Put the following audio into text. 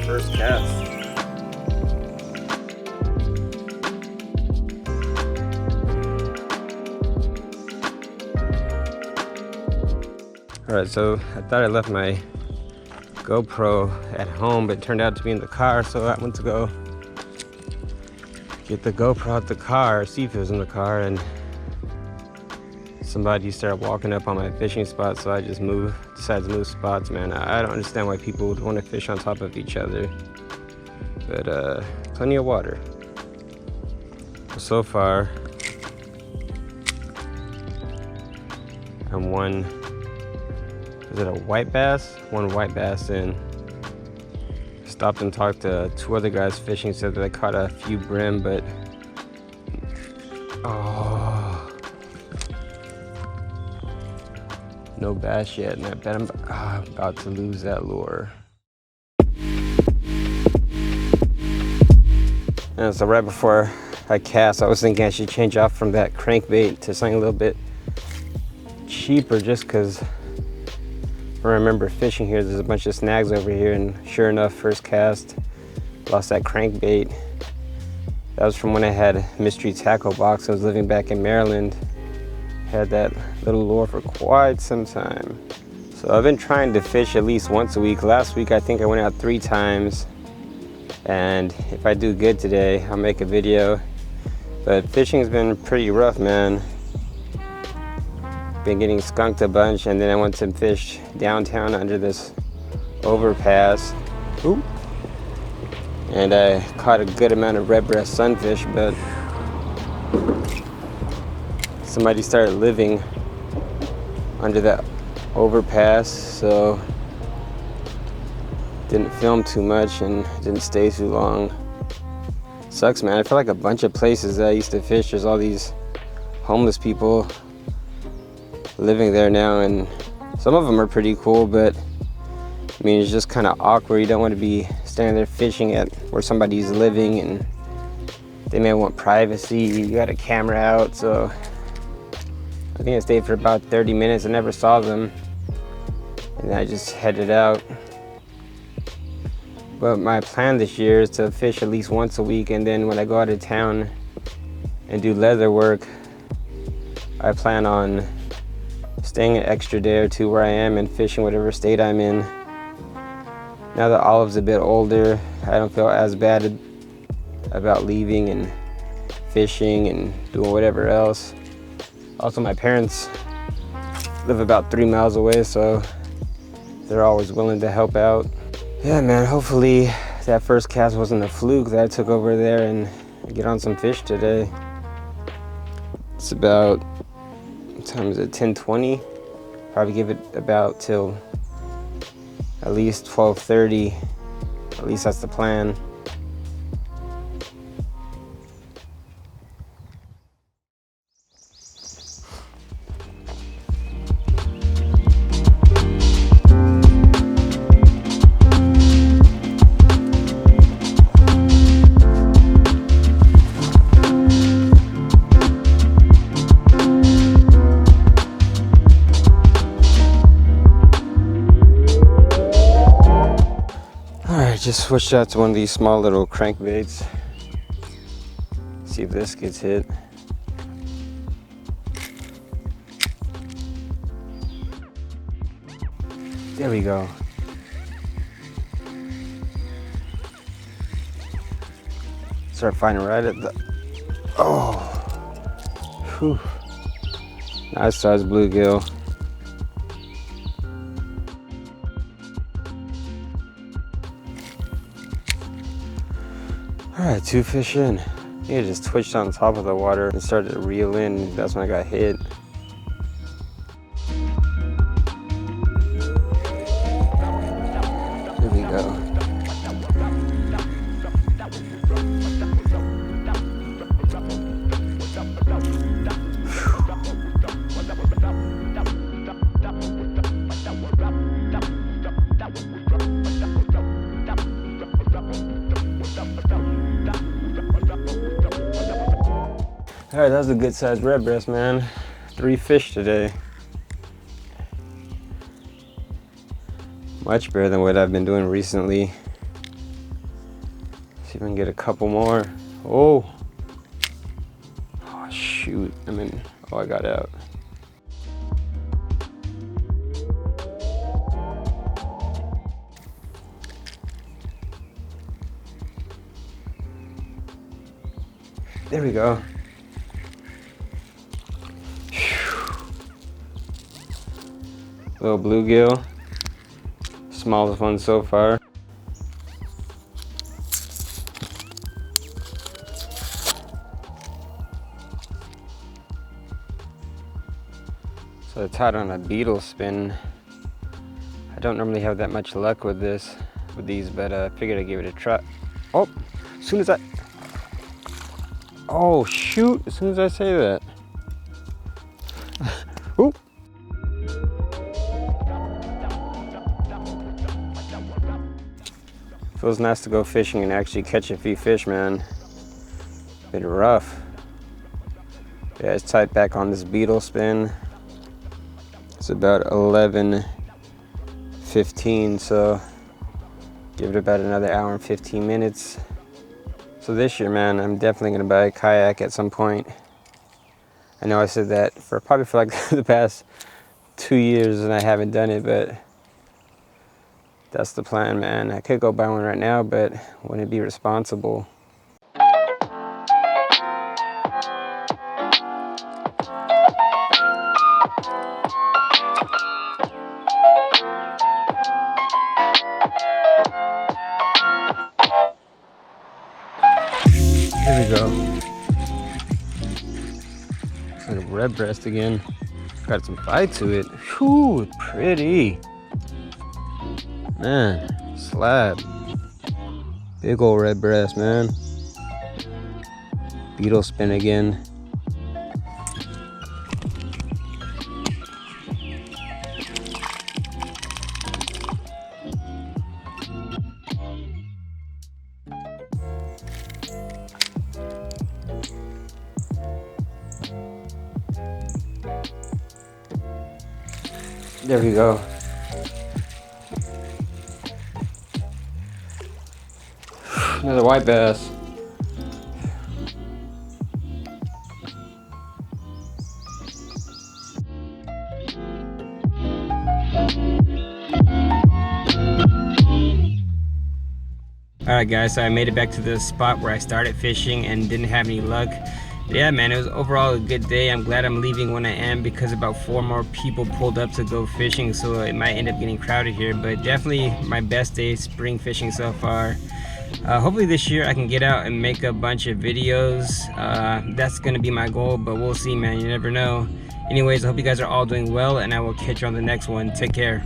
first cast. Alright, so I thought I left my GoPro at home, but it turned out to be in the car, so I went to go get the GoPro out the car, see if it was in the car, and somebody started walking up on my fishing spot, so I just decided to move spots, man. I don't understand why people would want to fish on top of each other, but plenty of water. So far, I'm one, is it a white bass? One white bass in. Stopped and talked to two other guys fishing, said that I caught a few brim, but no bass yet, and I bet I'm about to lose that lure. And so right before I cast, I was thinking I should change off from that crankbait to something a little bit cheaper, just because I remember fishing here, there's a bunch of snags over here, and sure enough, first cast, lost that crankbait. That was from when I had Mystery Tackle Box. I was living back in Maryland. Had that little lure for quite some time. So I've been trying to fish at least once a week. Last week I think I went out 3 times, and if I do good today, I'll make a video. But fishing's been pretty rough, man. Been getting skunked a bunch, and then I went to fish downtown under this overpass. Ooh. And I caught a good amount of red breast sunfish, but somebody started living under that overpass, so didn't film too much and didn't stay too long. Sucks, man. I feel like a bunch of places that I used to fish, there's all these homeless people living there now, and some of them are pretty cool, but I mean, it's just kind of awkward. You don't want to be standing there fishing at where somebody's living, and they may want privacy. You got a camera out, so I think I stayed for about 30 minutes. I never saw them, and I just headed out. But my plan this year is to fish at least once a week, and then when I go out of town and do leather work, I plan on staying an extra day or two where I am and fishing whatever state I'm in. Now that Olive's a bit older, I don't feel as bad about leaving and fishing and doing whatever else. Also, my parents live about 3 miles away, so they're always willing to help out. Yeah, man, hopefully that first cast wasn't a fluke, that I took over there and get on some fish today. It's about, what time is it, 10:20? Probably give it about till at least 12:30. At least that's the plan. Just switched out to one of these small little crankbaits. See if this gets hit. There we go. Start finding right at the, oh, whew. Nice size bluegill. Alright, 2 fish in. It just twitched on top of the water and started to reel in. That's when I got hit. Here we go. All right, that was a good sized red breast, man. 3 fish today. Much better than what I've been doing recently. See if I can get a couple more. Oh, oh shoot, oh, I got out. There we go. Little bluegill, smallest one so far. So I tied on a beetle spin. I don't normally have that much luck with these, but I figured I'd give it a try. Oh, as soon as I, oh shoot, as soon as I say that. Ooh. Feels nice to go fishing and actually catch a few fish, man. Been rough. Yeah, it's tied back on this beetle spin. It's about 11:15, so give it about another hour and 15 minutes. So this year, man, I'm definitely gonna buy a kayak at some point. I know I said that probably for like the past 2 years and I haven't done it, but that's the plan, man. I could go buy one right now, but wouldn't it be responsible? Here we go. It's like a red breast again. Got some bite to it. Whew, pretty. Man, slab. Big old red breast, man. Beetle spin again. There we go. Another white bass. Alright guys, so I made it back to the spot where I started fishing and didn't have any luck. Yeah, man, it was overall a good day. I'm glad I'm leaving when I am because about 4 more people pulled up to go fishing, so it might end up getting crowded here, but definitely my best day spring fishing so far. Hopefully this year I can get out and make a bunch of videos. That's gonna be my goal, but we'll see, man. You never know. Anyways, I hope you guys are all doing well, and I will catch you on the next one. Take care.